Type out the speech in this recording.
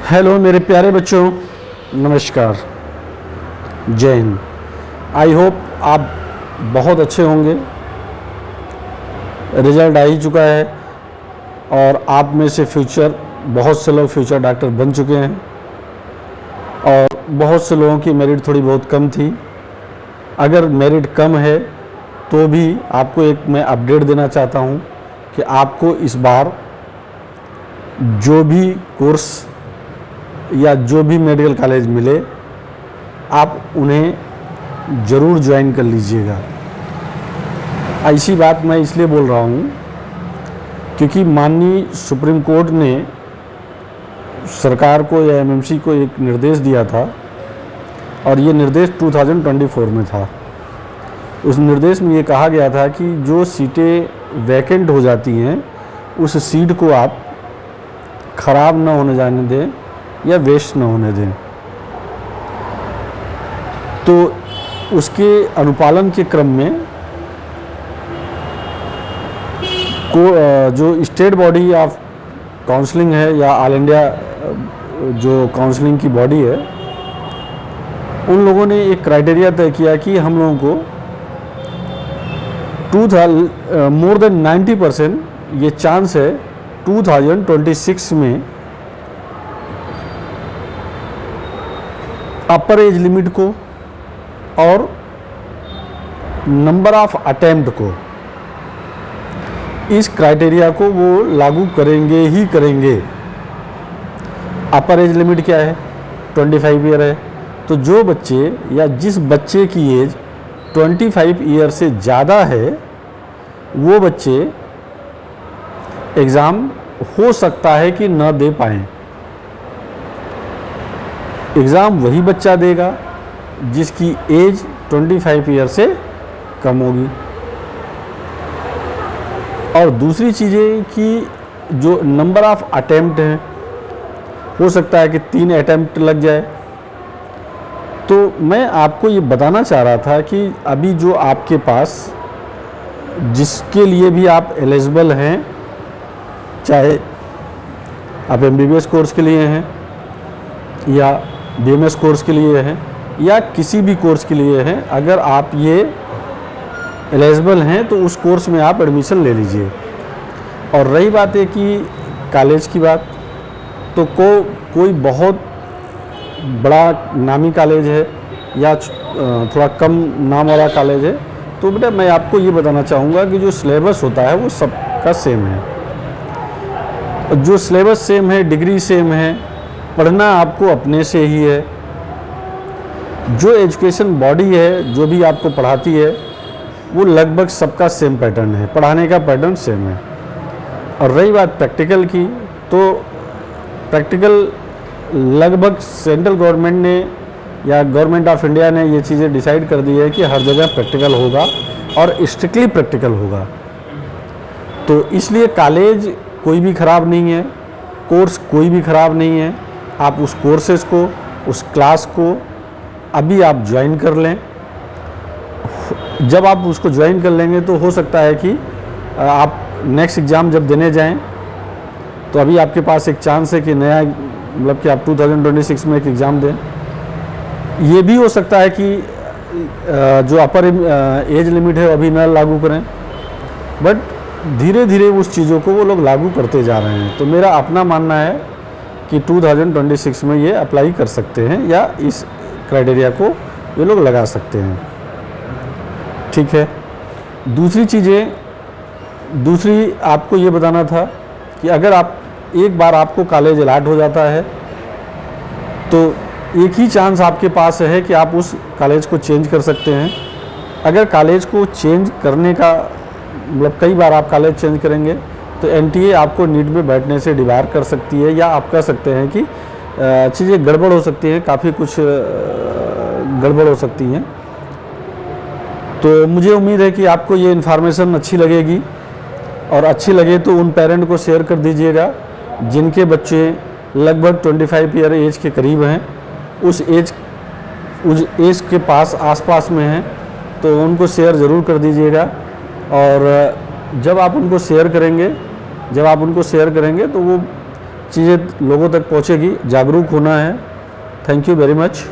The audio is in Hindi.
हेलो मेरे प्यारे बच्चों, नमस्कार, जय हिंद। आई होप आप बहुत अच्छे होंगे। रिजल्ट आ ही चुका है और आप में से बहुत से लोग फ्यूचर डॉक्टर बन चुके हैं और बहुत से लोगों की मेरिट थोड़ी बहुत कम थी। अगर मेरिट कम है तो भी आपको एक मैं अपडेट देना चाहता हूं कि आपको इस बार जो भी कोर्स या जो भी मेडिकल कॉलेज मिले आप उन्हें ज़रूर ज्वाइन कर लीजिएगा। ऐसी बात मैं इसलिए बोल रहा हूँ क्योंकि माननीय सुप्रीम कोर्ट ने सरकार को या एमएमसी को एक निर्देश दिया था और ये निर्देश 2024 में था। उस निर्देश में ये कहा गया था कि जो सीटें वैकेंट हो जाती हैं उस सीट को आप ख़राब ना होने जाने दें या वेस्ट न होने दें। तो उसके अनुपालन के क्रम में जो स्टेट बॉडी ऑफ काउंसलिंग है या ऑल इंडिया जो काउंसलिंग की बॉडी है, उन लोगों ने एक क्राइटेरिया तय किया कि हम लोगों को मोर देन 90% ये चांस है 2026 में अपर एज लिमिट को और नंबर ऑफ अटेम्प्ट को, इस क्राइटेरिया को वो लागू करेंगे ही करेंगे। अपर एज लिमिट क्या है? 25 ईयर है। तो जो बच्चे या जिस बच्चे की एज 25 ईयर से ज़्यादा है वो बच्चे एग्ज़ाम हो सकता है कि न दे पाएँ। एग्ज़ाम वही बच्चा देगा जिसकी एज 25 ईयर से कम होगी। और दूसरी चीज़ें कि जो नंबर ऑफ अटेम्प्ट हैं, हो सकता है कि 3 अटेम्प्ट लग जाए। तो मैं आपको ये बताना चाह रहा था कि अभी जो आपके पास जिसके लिए भी आप एलिजिबल हैं, चाहे आप एमबीबीएस कोर्स के लिए हैं या बीएमएस कोर्स के लिए है या किसी भी कोर्स के लिए है, अगर आप ये एलिजिबल हैं तो उस कोर्स में आप एडमिशन ले लीजिए। और रही बात है कि कॉलेज की बात, तो कोई बहुत बड़ा नामी कॉलेज है या थोड़ा कम नाम वाला कॉलेज है, तो बेटा मैं आपको ये बताना चाहूँगा कि जो सिलेबस होता है वो सबका सेम है। जो सिलेबस सेम है, डिग्री सेम है, पढ़ना आपको अपने से ही है। जो एजुकेशन बॉडी है जो भी आपको पढ़ाती है वो लगभग सबका सेम पैटर्न है, पढ़ाने का पैटर्न सेम है। और रही बात प्रैक्टिकल की, तो प्रैक्टिकल लगभग सेंट्रल गवर्नमेंट ने या गवर्नमेंट ऑफ इंडिया ने ये चीज़ें डिसाइड कर दी है कि हर जगह प्रैक्टिकल होगा और स्ट्रिक्टली प्रैक्टिकल होगा। तो इसलिए कॉलेज कोई भी ख़राब नहीं है, कोर्स कोई भी ख़राब नहीं है। आप उस कोर्सेज को, उस क्लास को अभी आप ज्वाइन कर लें। जब आप उसको ज्वाइन कर लेंगे तो हो सकता है कि आप नेक्स्ट एग्ज़ाम जब देने जाएं तो अभी आपके पास एक चांस है कि नया मतलब कि आप 2026 में एक एग्ज़ाम दें। ये भी हो सकता है कि जो अपर एज लिमिट है अभी न लागू करें, बट धीरे धीरे उस चीज़ों को वो लोग लागू करते जा रहे हैं। तो मेरा अपना मानना है कि 2026 में ये अप्लाई कर सकते हैं या इस क्राइटेरिया को ये लोग लगा सकते हैं। ठीक है। दूसरी आपको ये बताना था कि अगर आप एक बार आपको कॉलेज अलॉट हो जाता है तो एक ही चांस आपके पास है कि आप उस कॉलेज को चेंज कर सकते हैं। अगर कॉलेज को चेंज करने का मतलब कई बार आप कॉलेज चेंज करेंगे तो एनटीए आपको नीट में बैठने से डिबार कर सकती है, या आप कह सकते हैं कि चीज़ें गड़बड़ हो सकती हैं, काफ़ी कुछ गड़बड़ हो सकती हैं। तो मुझे उम्मीद है कि आपको ये इन्फॉर्मेशन अच्छी लगेगी और अच्छी लगे तो उन पेरेंट को शेयर कर दीजिएगा जिनके बच्चे लगभग 25 ईयर एज के करीब हैं, उस एज के आसपास में हैं, तो उनको शेयर ज़रूर कर दीजिएगा। और जब आप उनको शेयर करेंगे तो वो चीज़ें लोगों तक पहुँचेगी, जागरूक होना है। Thank you very much.